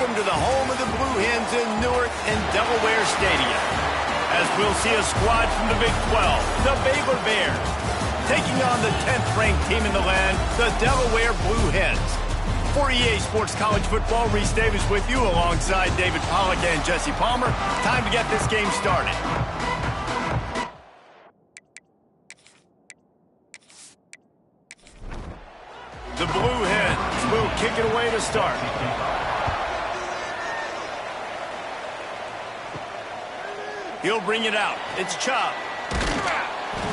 Welcome to the home of the Blue Hens in Newark and Delaware Stadium. As we'll see a squad from the Big 12, the Baylor Bears, taking on the 10th-ranked team in the land, the Delaware Blue Hens. For EA Sports College Football, Reese Davis with you alongside David Pollack and Jesse Palmer. Time to get this game started. The Blue Hens will kick it away to start. He'll bring it out. It's Chubb.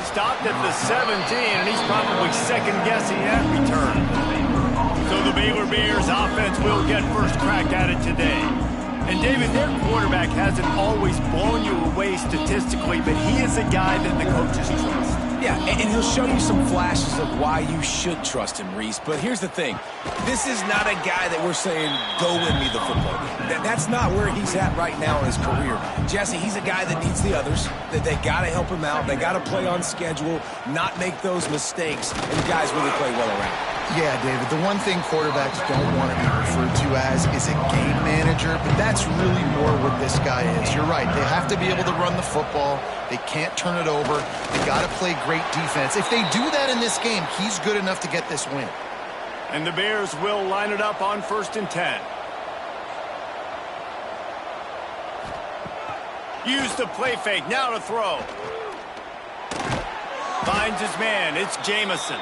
Stopped at the 17, and he's probably second-guessing that return. So the Baylor Bears offense will get first crack at it today. And David, their quarterback hasn't always blown you away statistically, but he is a guy that the coaches trust. Yeah, and he'll show you some flashes of why you should trust him, Reese. But here's the thing. This is not a guy that we're saying, go win me the football game. That's not where he's at right now in his career. Jesse, he's a guy that needs the others, that they got to help him out. They got to play on schedule, not make those mistakes, and guys really play well around. Yeah, David, the one thing quarterbacks don't want to be referred to as is a game manager, but that's really more what this guy is. You're right. They have to be able to run the football. They can't turn it over. They got to play great defense. If they do that in this game, he's good enough to get this win. And the Bears will line it up on 1st and 10. Use the play fake. Now to throw. Finds his man. It's Jamison.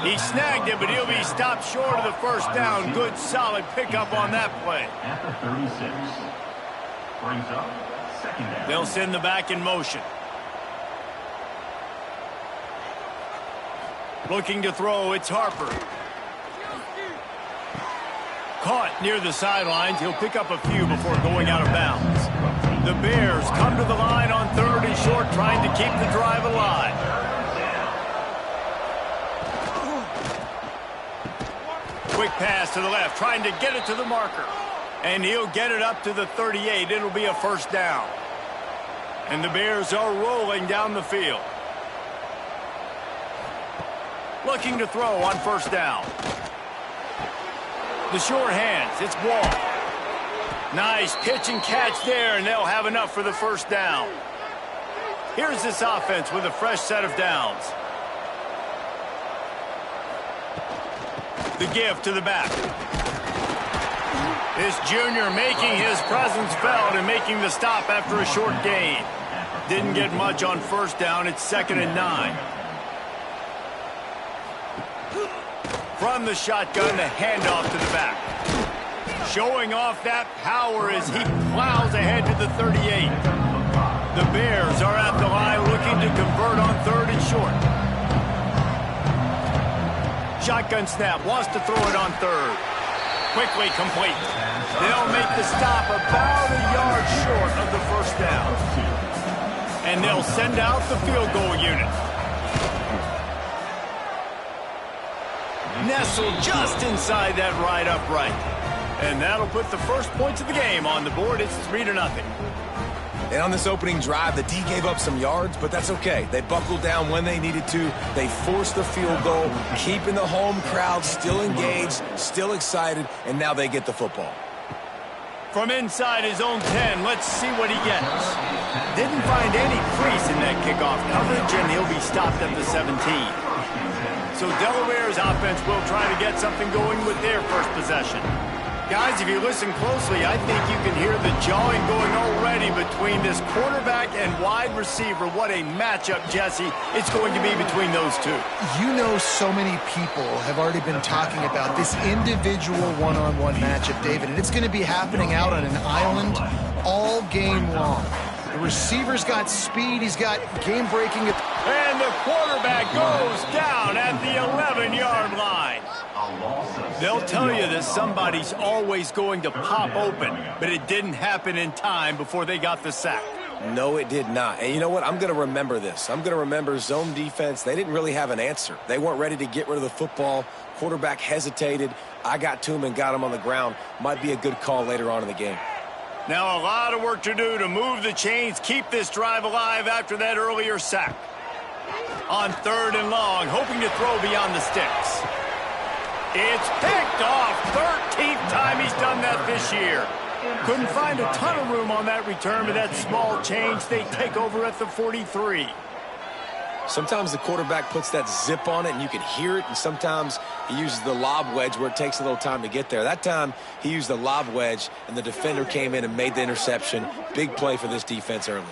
He snagged it, but he'll be stopped short of the first down. Good, solid pickup on that play. At the 36. Brings up second down. They'll send the back in motion. Looking to throw, it's Harper. Caught near the sidelines. He'll pick up a few before going out of bounds. The Bears come to the line on 3rd and short, trying to keep the drive alive. Quick pass to the left, trying to get it to the marker. And he'll get it up to the 38. It'll be a first down. And the Bears are rolling down the field. Looking to throw on 1st down. The short hands, it's Wall. Nice pitch and catch there, and they'll have enough for the first down. Here's this offense with a fresh set of downs. The give to the back. This junior making his presence felt and making the stop after a short gain. Didn't get much on 1st down. It's 2nd and 9. From the shotgun, the handoff to the back. Showing off that power as he plows ahead to the 38. The Bears are at the line looking to convert on 3rd and short. Shotgun snap, wants to throw it on 3rd. Quickly complete. They'll make the stop about a yard short of the first down. And they'll send out the field goal unit. Nestled just inside that right upright. And that'll put the first points of the game on the board. It's 3-0. And on this opening drive, the D gave up some yards, but that's okay. They buckled down when they needed to. They forced the field goal, keeping the home crowd still engaged, still excited, and now they get the football. From inside his own 10, let's see what he gets. Didn't find any crease in that kickoff coverage, and he'll be stopped at the 17. So Delaware's offense will try to get something going with their first possession. Guys, if you listen closely, I think you can hear the jawing going already between this quarterback and wide receiver. What a matchup, Jesse, it's going to be between those two. You know, so many people have already been talking about this individual one-on-one matchup, David, and it's going to be happening out on an island all game long. The receiver's got speed. He's got game-breaking. And the quarterback goes down at the 11-yard line. They'll tell you that somebody's always going to pop open, but it didn't happen in time before they got the sack. No, it did not. And you know what? I'm going to remember this. I'm going to remember zone defense. They didn't really have an answer. They weren't ready to get rid of the football. Quarterback hesitated. I got to him and got him on the ground. Might be a good call later on in the game. Now a lot of work to do to move the chains, keep this drive alive after that earlier sack. On 3rd and long, hoping to throw beyond the sticks. It's picked off. 13th time he's done that this year. Couldn't find a ton of room on that return, but that small change, they take over at the 43. Sometimes the quarterback puts that zip on it and you can hear it, and sometimes he uses the lob wedge where it takes a little time to get there. That time he used the lob wedge and the defender came in and made the interception. Big play for this defense early.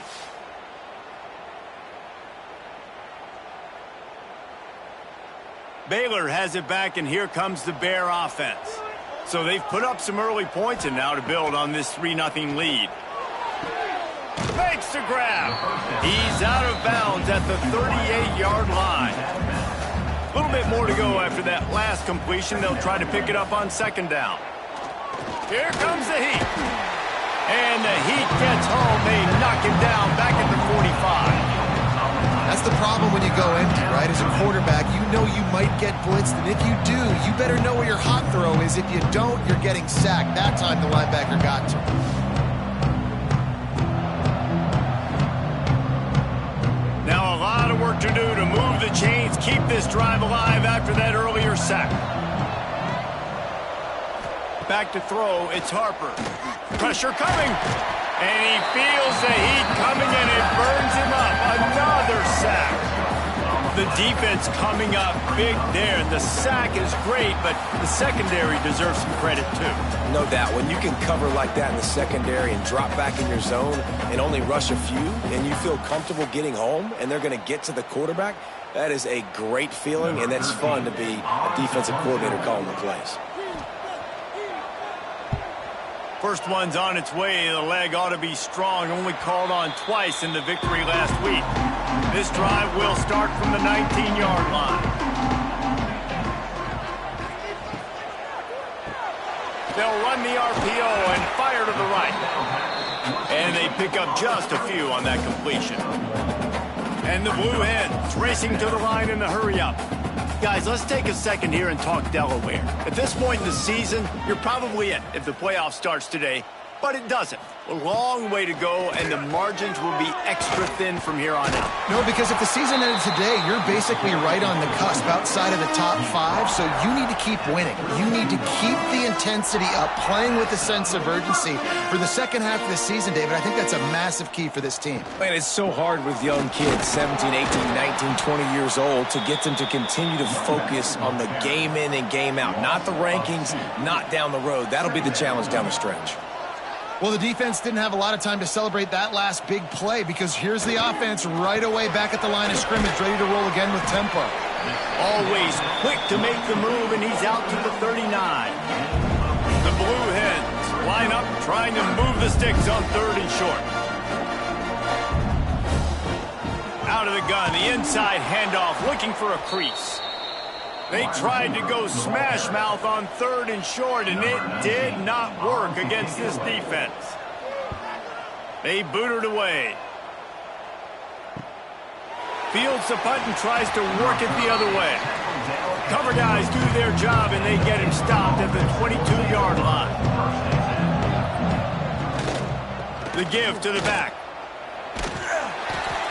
Baylor has it back, and here comes the Bear offense. So they've put up some early points, and now to build on this 3-0 lead. Makes the grab. He's out of bounds at the 38-yard line. A little bit more to go after that last completion. They'll try to pick it up on second down. Here comes the Heat. And the Heat gets home. They knock him down back at the 45. That's the problem when you go empty, right? As a quarterback, you know you might get blitzed, and if you do, you better know where your hot throw is. If you don't, you're getting sacked. That time the linebacker got to him. Now a lot of work to do to move the chains, keep this drive alive after that earlier sack. Back to throw, it's Harper. Pressure coming. And he feels the heat coming, and it burns him up. Another sack. The defense coming up big there. The sack is great, but the secondary deserves some credit too. No doubt. When you can cover like that in the secondary and drop back in your zone and only rush a few, and you feel comfortable getting home, and they're going to get to the quarterback, that is a great feeling, and that's fun to be a defensive coordinator calling the plays. First one's on its way. The leg ought to be strong. Only called on twice in the victory last week. This drive will start from the 19-yard line. They'll run the RPO and fire to the right. And they pick up just a few on that completion. And the Blue Hens racing to the line in the hurry-up. Guys, let's take a second here and talk Delaware. At this point in the season, you're probably in if the playoff starts today, but it doesn't. A long way to go, and the margins will be extra thin from here on out. No, because if the season ended today, you're basically right on the cusp outside of the top 5, so you need to keep winning. You need to keep the intensity up, playing with a sense of urgency for the second half of the season, David. I think that's a massive key for this team. Man, it's so hard with young kids, 17, 18, 19, 20 years old, to get them to continue to focus on the game in and game out. Not the rankings, not down the road. That'll be the challenge down the stretch. Well, the defense didn't have a lot of time to celebrate that last big play, because here's the offense right away back at the line of scrimmage, ready to roll again with tempo. Always quick to make the move, and he's out to the 39. The Blue Hens line up, trying to move the sticks on 3rd and short. Out of the gun, the inside handoff, looking for a crease. They tried to go smash mouth on 3rd and short, and it did not work against this defense. They boot it away. Fields the punt and tries to work it the other way. Cover guys do their job, and they get him stopped at the 22-yard line. The give to the back.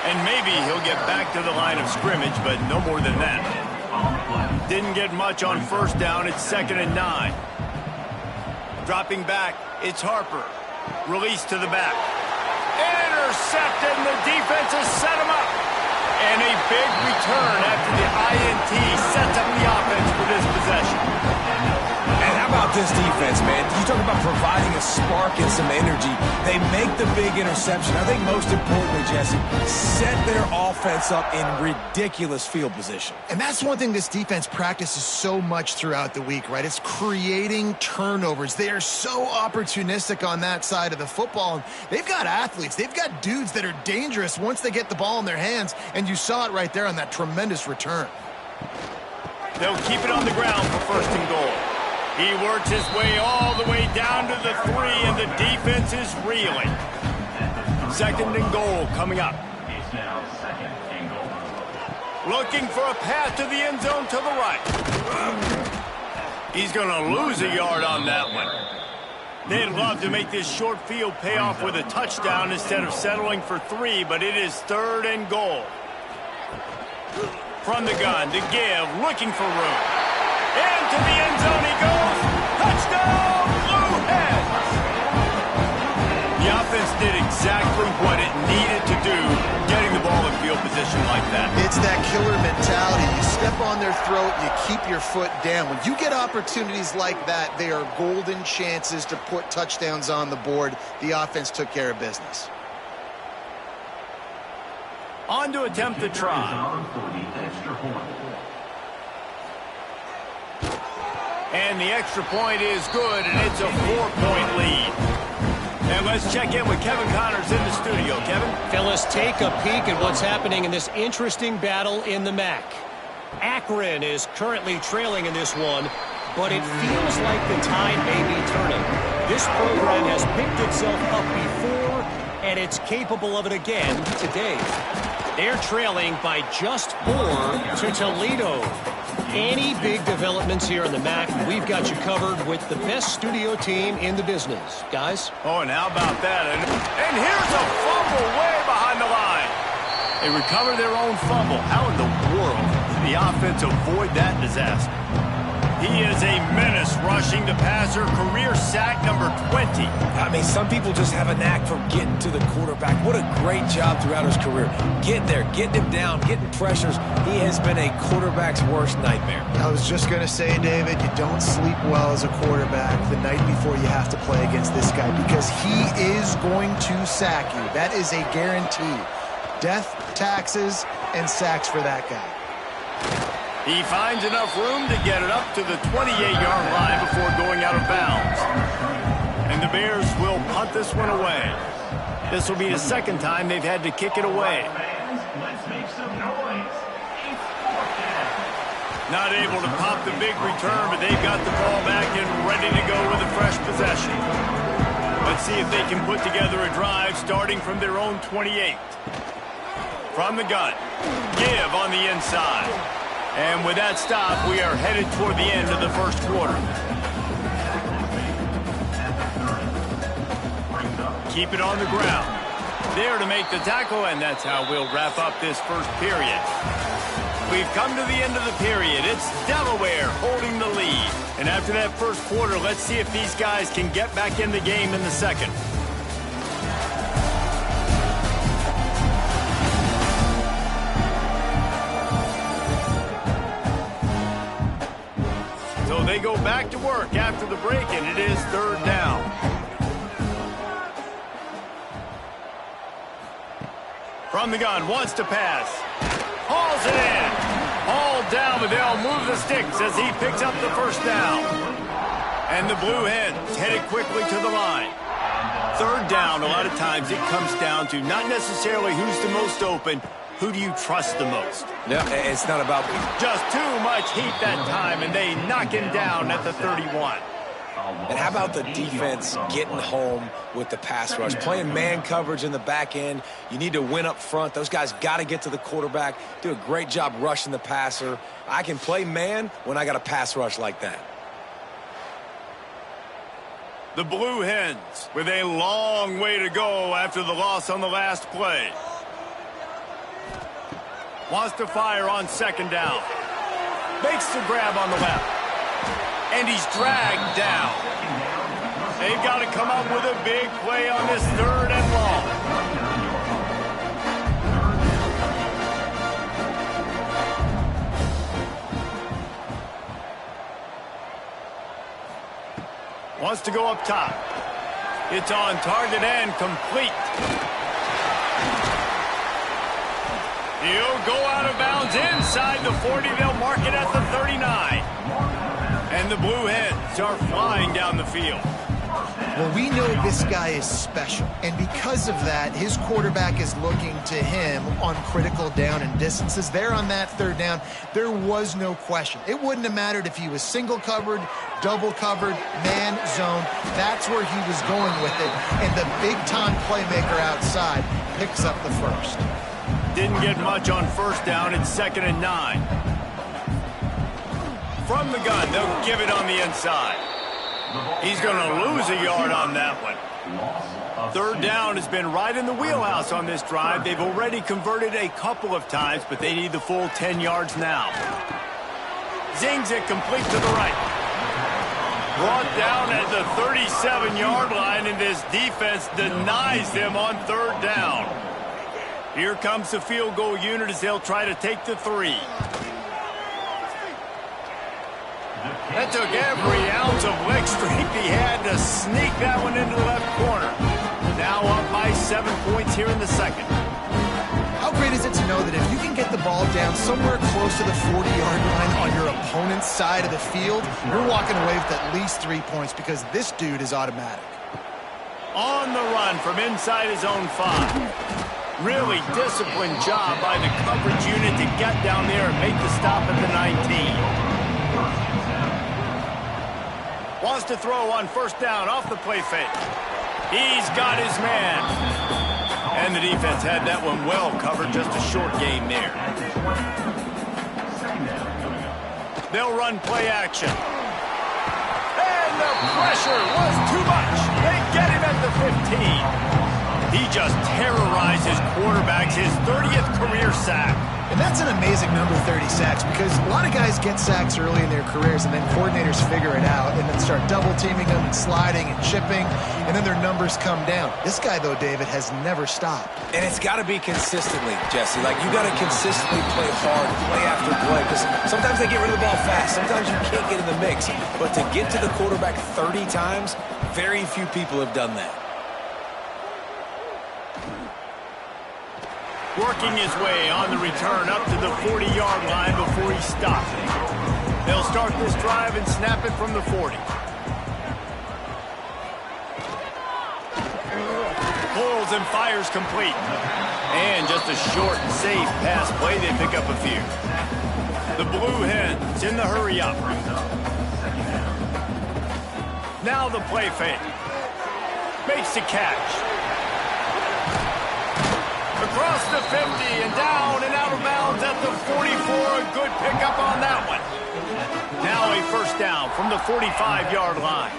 And maybe he'll get back to the line of scrimmage, but no more than that. Didn't get much on 1st down. It's 2nd and 9. Dropping back, it's Harper. Release to the back. Intercepted, and the defense has set him up. And a big return after the INT sets up the offense for this possession. And how about this defense, man? You talk about providing a spark and some energy. They make the big interception. I think most importantly, Jesse, set their offense up in ridiculous field position. And that's one thing this defense practices so much throughout the week, right? It's creating turnovers. They are so opportunistic on that side of the football. And they've got athletes. They've got dudes that are dangerous once they get the ball in their hands. And you saw it right there on that tremendous return. They'll keep it on the ground for 1st and goal. He works his way all the way down to the 3, and the defense is reeling. 2nd and goal coming up. It's now 2nd and goal. Looking for a path to the end zone to the right. He's going to lose a yard on that one. They'd love to make this short field pay off with a touchdown instead of settling for 3, but it is 3rd and goal. From the gun to give, looking for room. Into the end zone he goes. Touchdown, Blue Hens! The offense did exactly what it needed to do, getting the ball in field position like that. It's that killer mentality. You step on their throat, you keep your foot down. When you get opportunities like that, they are golden chances to put touchdowns on the board. The offense took care of business. On to attempt the try. And the extra point is good, and it's a 4-point lead. And let's check in with Kevin Connors in the studio. Kevin? Fellas, take a peek at what's happening in this interesting battle in the MAC. Akron is currently trailing in this one, but it feels like the tide may be turning. This program has picked itself up before, and it's capable of it again today. They're trailing by just 4 to Toledo. Any big developments here in the MAC, we've got you covered with the best studio team in the business. Guys? Oh, and how about that? And here's a fumble way behind the line. They recover their own fumble. How in the world did the offense avoid that disaster? He is a menace rushing the passer. Career sack number 20. I mean, some people just have a knack for getting to the quarterback. What a great job throughout his career. Getting there, getting him down, getting pressures. He has been a quarterback's worst nightmare. I was just going to say, David, you don't sleep well as a quarterback the night before you have to play against this guy because he is going to sack you. That is a guarantee. Death, taxes, and sacks for that guy. He finds enough room to get it up to the 28-yard line before going out of bounds. And the Bears will punt this one away. This will be the second time they've had to kick it away. Not able to pop the big return, but they've got the ball back and ready to go with a fresh possession. Let's see if they can put together a drive starting from their own 28. From the gun, give on the inside. And with that stop, we are headed toward the end of the first quarter. Keep it on the ground. There to make the tackle, and that's how we'll wrap up this first period. We've come to the end of the period. It's Delaware holding the lead. And after that first quarter, let's see if these guys can get back in the game in the second. So they go back to work after the break, and it is third down. From the gun, wants to pass. Hauls it in. Hauled down, but they'll move the sticks as he picks up the first down. And the Blue Hens headed quickly to the line. Third down, a lot of times it comes down to not necessarily who's the most open, who do you trust the most? No, it's not about just too much heat that time, and they knock him down at the 31. And how about the defense getting home with the pass rush? Playing man coverage in the back end. You need to win up front. Those guys got to get to the quarterback. Do a great job rushing the passer. I can play man when I got a pass rush like that. The Blue Hens with a long way to go after the loss on the last play. Wants to fire on second down. Makes the grab on the left. And he's dragged down. They've got to come up with a big play on this third and long. Wants to go up top. It's on target and complete. He'll go out of bounds inside the 40. They'll mark it at the 39. And the Blue Hens are flying down the field. Well, we know this guy is special, and because of that, his quarterback is looking to him on critical down and distances. There on that third down, there was no question. It wouldn't have mattered if he was single covered, double covered, man zone. That's where he was going with it, and the big-time playmaker outside picks up the first. Didn't get much on first down. It's 2nd and 9. From the gun, they'll give it on the inside. He's going to lose a yard on that one. Third down has been right in the wheelhouse on this drive. They've already converted a couple of times, but they need the full 10 yards now. Zings it complete to the right. Brought down at the 37-yard line, and this defense denies them on third down. Here comes the field goal unit as they'll try to take the 3. That took every ounce of leg strength he had to sneak that one into the left corner. Now up by 7 points here in the second. How great is it to know that if you can get the ball down somewhere close to the 40-yard line on your opponent's side of the field, you're walking away with at least 3 points because this dude is automatic. On the run from inside his own 5. Really disciplined job by the coverage unit to get down there and make the stop at the 19. Wants to throw on first down off the play fake. He's got his man. And the defense had that one well covered, just a short gain there. They'll run play action. And the pressure was too much. They get him at the 15. He just terrorizes quarterbacks, his 30th career sack. And that's an amazing number, 30 sacks, because a lot of guys get sacks early in their careers, and then coordinators figure it out and then start double-teaming them and sliding and chipping, and then their numbers come down. This guy, though, David, has never stopped. And it's got to be consistently, Jesse. Like, you got to consistently play hard, play after play, because sometimes they get rid of the ball fast. Sometimes you can't get in the mix. But to get to the quarterback 30 times, very few people have done that. Working his way on the return up to the 40-yard line before he stops. They'll start this drive and snap it from the 40. Pulls and fires complete. And just a short and safe pass play. They pick up a few. The Blue Hens in the hurry up. Now the play fake. Makes the catch. Across the 50 and down and out of bounds at the 44. A good pickup on that one. Now a first down from the 45-yard line.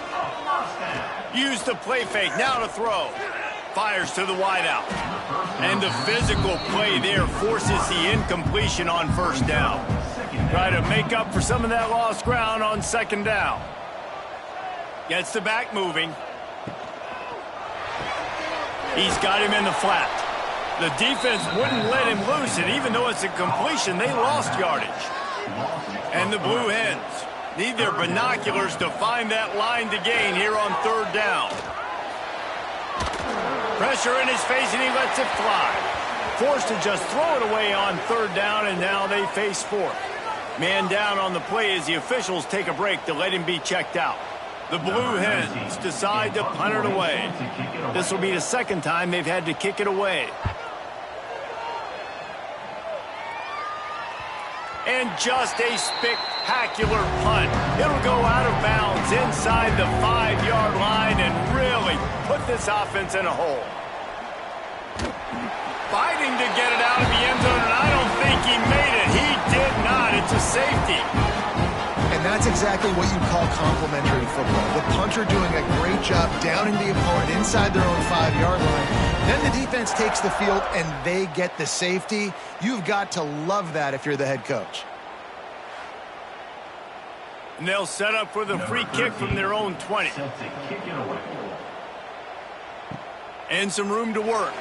Use the play fake now to throw. Fires to the wideout. And the physical play there forces the incompletion on first down. Try to make up for some of that lost ground on second down. Gets the back moving. He's got him in the flat. The defense wouldn't let him loose, and even though it's a completion, they lost yardage. And the Blue Hens need their binoculars to find that line to gain here on third down. Pressure in his face, and he lets it fly. Forced to just throw it away on third down, and now they face fourth. Man down on the play as the officials take a break to let him be checked out. The Blue Hens decide to punt it away. This will be the second time they've had to kick it away. And just a spectacular punt. It'll go out of bounds inside the 5-yard line and really put this offense in a hole. Fighting to get it out of the end zone, and I don't think he made it. He did not. It's a safety. And that's exactly what you call complimentary football. The punter doing a great job downing the opponent inside their own 5-yard line. Then the defense takes the field and they get the safety. You've got to love that if you're the head coach. And they'll set up for the free kick from their own 20. And some room to work.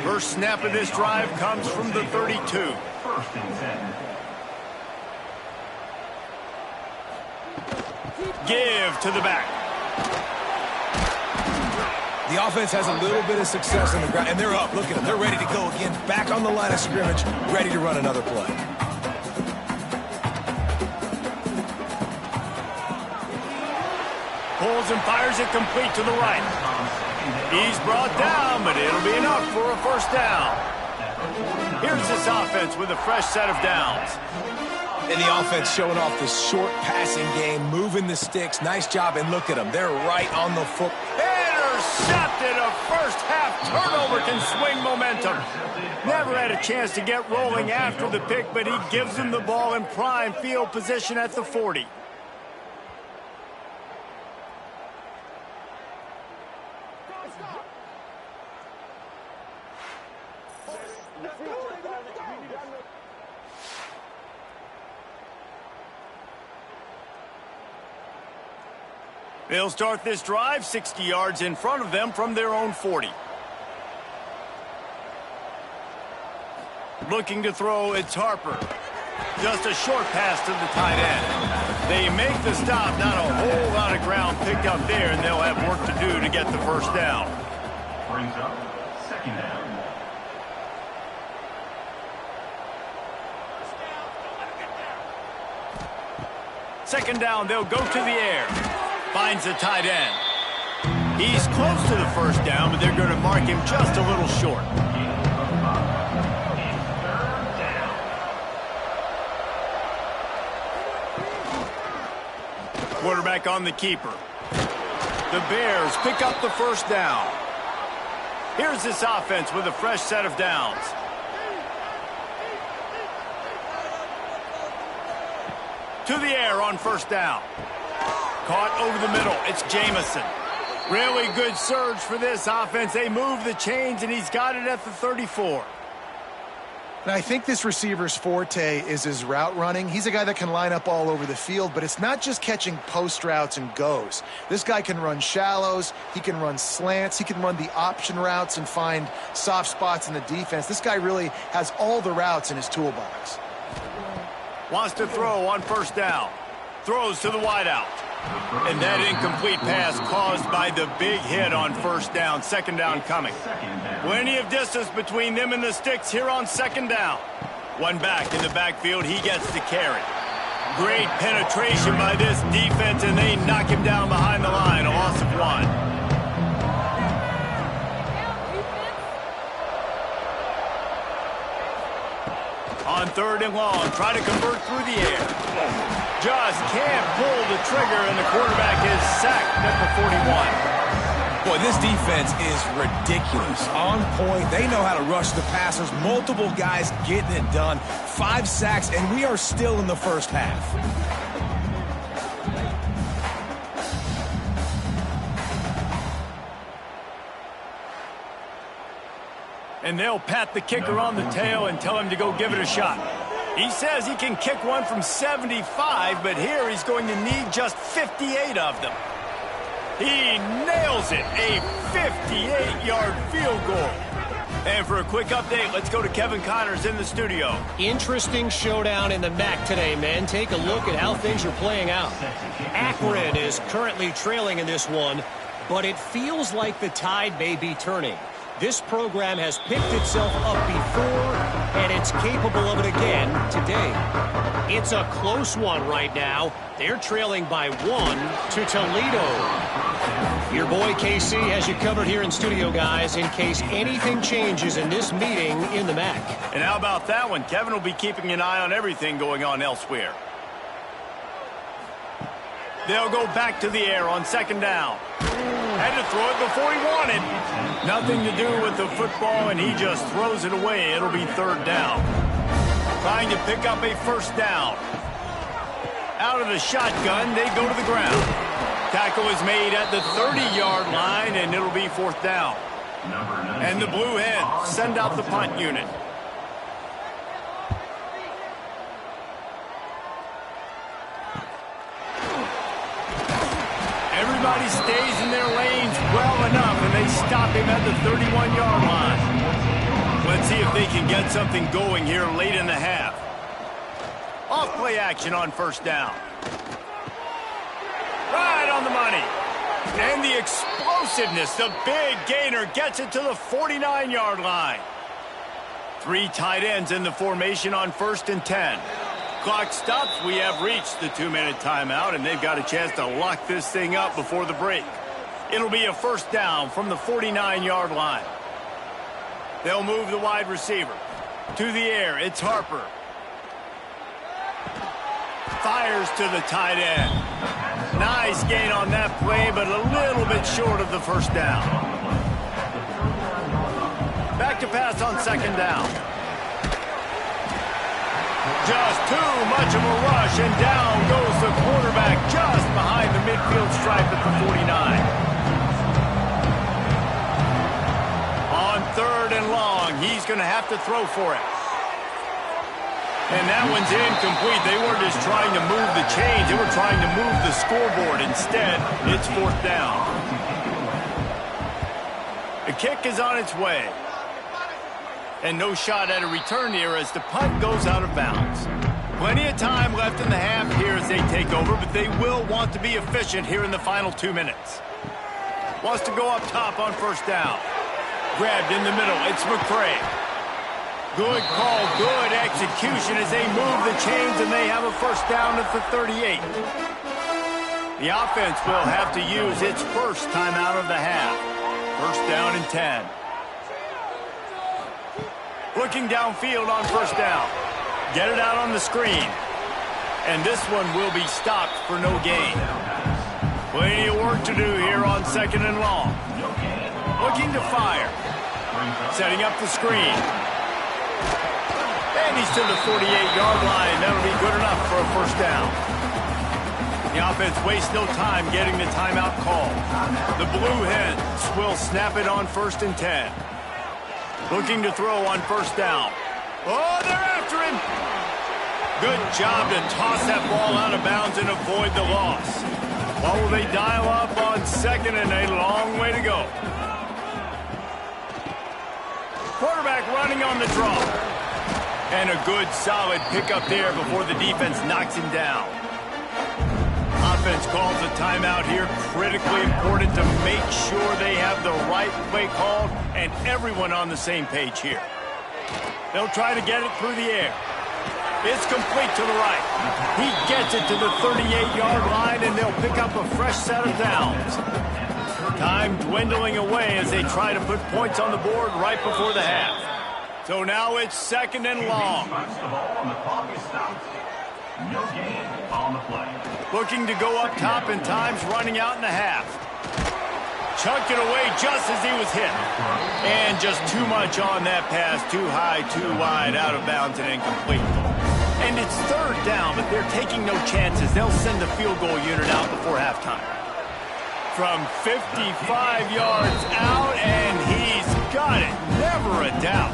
First snap of this drive comes from the 32. First and 10. Give to the back. The offense has a little bit of success on the ground, and they're up. Look at them. They're ready to go again. Back on the line of scrimmage, ready to run another play. Pulls and fires it complete to the right. He's brought down, but it'll be enough for a first down. Here's this offense with a fresh set of downs. And the offense showing off the short passing game, moving the sticks. Nice job, and look at them. They're right on the foot. Intercepted. A first-half turnover can swing momentum. Never had a chance to get rolling after the pick, but he gives them the ball in prime field position at the 40. They'll start this drive 60 yards in front of them from their own 40. Looking to throw, it's Harper. Just a short pass to the tight end. They make the stop, not a whole lot of ground picked up there, and they'll have work to do to get the first down. Brings up second down. Second down, they'll go to the air. Finds the tight end. He's close to the first down, but they're going to mark him just a little short. Quarterback on the keeper. The Bears pick up the first down. Here's this offense with a fresh set of downs. To the air on first down. Caught over the middle. It's Jamison. Really good surge for this offense. They move the chains, and he's got it at the 34. And I think this receiver's forte is his route running. He's a guy that can line up all over the field, but it's not just catching post routes and goes. This guy can run shallows. He can run slants. He can run the option routes and find soft spots in the defense. This guy really has all the routes in his toolbox. Wants to throw on first down. Throws to the wideout. And that incomplete pass caused by the big hit on first down. Second down coming. Plenty of distance between them and the sticks here on second down. One back in the backfield. He gets the carry. Great penetration by this defense, and they knock him down behind the line. A loss of one. On third and long, try to convert through the air. Just can't pull the trigger, and the quarterback is sacked at the 41. Boy, this defense is ridiculous. On point. They know how to rush the passers. Multiple guys getting it done. 5 sacks, and we are still in the first half. And they'll pat the kicker on the tail and tell him to go give it a shot. He says he can kick one from 75, but here he's going to need just 58 of them. He nails it, a 58-yard field goal. And for a quick update, let's go to Kevin Connors in the studio. Interesting showdown in the MAC today, men. Take a look at how things are playing out. Akron is currently trailing in this one, but it feels like the tide may be turning. This program has picked itself up before, and it's capable of it again today. It's a close one right now. They're trailing by 1 to Toledo. Your boy KC has you covered here in studio, guys, in case anything changes in this meeting in the MAC. And how about that one? Kevin will be keeping an eye on everything going on elsewhere. They'll go back to the air on second down. Had to throw it before he wanted. Nothing to do with the football, and he just throws it away. It'll be third down. Trying to pick up a first down. Out of the shotgun, they go to the ground. Tackle is made at the 30-yard line, and it'll be fourth down. And the Blue Hens send out the punt unit. Everybody stays in their lanes well enough, and they stop him at the 31-yard line. Let's see if they can get something going here late in the half. Off play action on first down. Right on the money. And the explosiveness, the big gainer gets it to the 49-yard line. 3 tight ends in the formation on first and 10. Clock stops. We have reached the 2-minute timeout, and they've got a chance to lock this thing up before the break. It'll be a first down from the 49-yard line. They'll move the wide receiver. To the air, it's Harper. Fires to the tight end. Nice gain on that play, but a little bit short of the first down. Back to pass on second down. Just too much of a rush, and down goes the quarterback just behind the midfield stripe at the 49. On third and long, he's going to have to throw for it. And that one's incomplete. They weren't just trying to move the chains. They were trying to move the scoreboard. Instead, it's 4th down. The kick is on its way. And no shot at a return here as the punt goes out of bounds. Plenty of time left in the half here as they take over, but they will want to be efficient here in the final 2 minutes. Wants to go up top on 1st down. Grabbed in the middle. It's McCray. Good call, good execution as they move the chains, and they have a 1st down at the 38. The offense will have to use its first timeout of the half. 1st down and 10. Looking downfield on 1st down. Get it out on the screen. And this one will be stopped for no gain. Plenty of work to do here on 2nd and long. Looking to fire. Setting up the screen. And he's to the 48-yard line. That'll be good enough for a 1st down. The offense wastes no time getting the timeout call. The Blue Hens will snap it on 1st and 10. Looking to throw on 1st down. Oh, they're after him. Good job to toss that ball out of bounds and avoid the loss. What will they dial up on 2nd and a long way to go? Quarterback running on the draw. And a good, solid pickup there before the defense knocks him down. Offense calls a timeout here. Critically important to make sure they have the right play called and everyone on the same page here. They'll try to get it through the air. It's complete to the right. He gets it to the 38-yard line, and they'll pick up a fresh set of downs. Time dwindling away as they try to put points on the board right before the half. So now it's 2nd and long. Looking to go up top, and time's running out in the half. Chucked it away just as he was hit. And just too much on that pass. Too high, too wide, out of bounds, and incomplete. And it's 3rd down, but they're taking no chances. They'll send the field goal unit out before halftime. From 55 yards out, and he's got it. Never a doubt.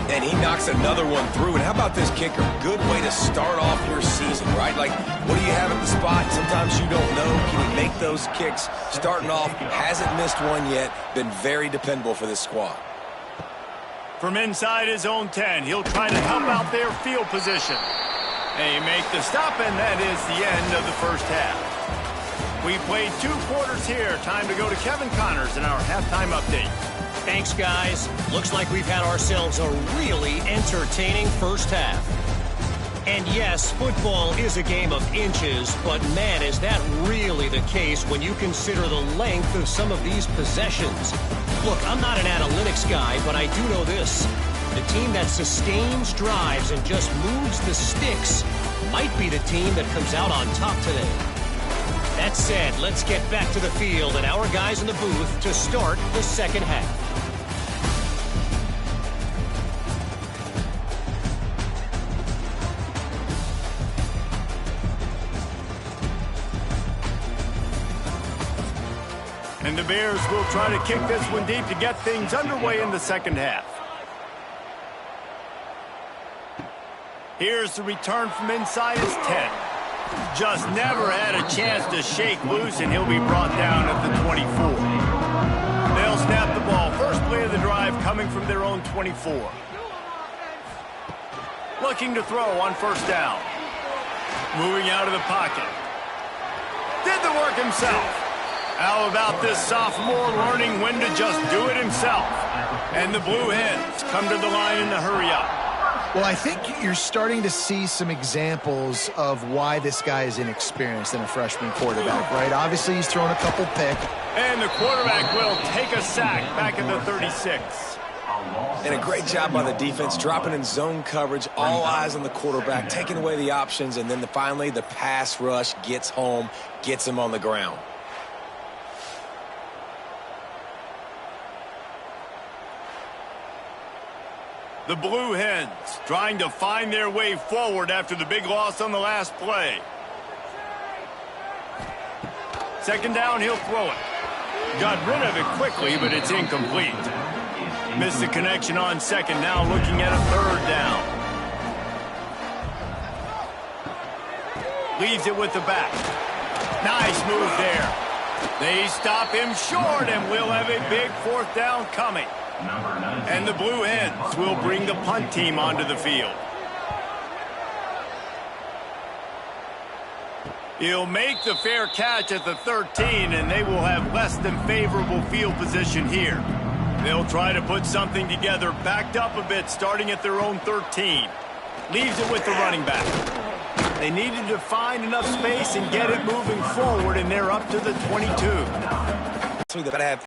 And he knocks another one through. And how about this kicker? Good way to start off your season, right? Like, what do you have at the spot? Sometimes you don't know. Can he make those kicks? Starting off, hasn't missed one yet. Been very dependable for this squad. From inside his own 10, he'll try to help out their field position. They make the stop, and that is the end of the 1st half. We played 2 quarters here. Time to go to Kevin Connors in our halftime update. Thanks, guys. Looks like we've had ourselves a really entertaining 1st half. And yes, football is a game of inches, but man, is that really the case when you consider the length of some of these possessions. Look, I'm not an analytics guy, but I do know this. The team that sustains drives and just moves the sticks might be the team that comes out on top today. That said, let's get back to the field and our guys in the booth to start the 2nd half. And the Bears will try to kick this one deep to get things underway in the 2nd half. Here's the return from inside his 10. Just never had a chance to shake loose, and he'll be brought down at the 24. They'll snap the ball. First play of the drive coming from their own 24. Looking to throw on 1st down. Moving out of the pocket. Did the work himself. How about this sophomore learning when to just do it himself? And the Blue Hens come to the line in the hurry up. Well, I think you're starting to see some examples of why this guy is inexperienced in a freshman quarterback, right? Obviously, he's thrown a couple picks. And the quarterback will take a sack back at the 36. And a great job by the defense, dropping in zone coverage, all eyes on the quarterback, taking away the options, and then finally the pass rush gets home, gets him on the ground. The Blue Hens trying to find their way forward after the big loss on the last play. 2nd down, he'll throw it. Got rid of it quickly, but it's incomplete. Missed the connection on 2nd, now looking at a 3rd down. Leaves it with the back. Nice move there. They stop him short, and we'll have a big fourth down coming. And the Blue Hens will bring the punt team onto the field. He'll make the fair catch at the 13, and they will have less than favorable field position here. They'll try to put something together, backed up a bit, starting at their own 13. Leaves it with the running back. They needed to find enough space and get it moving forward, and they're up to the 22. That have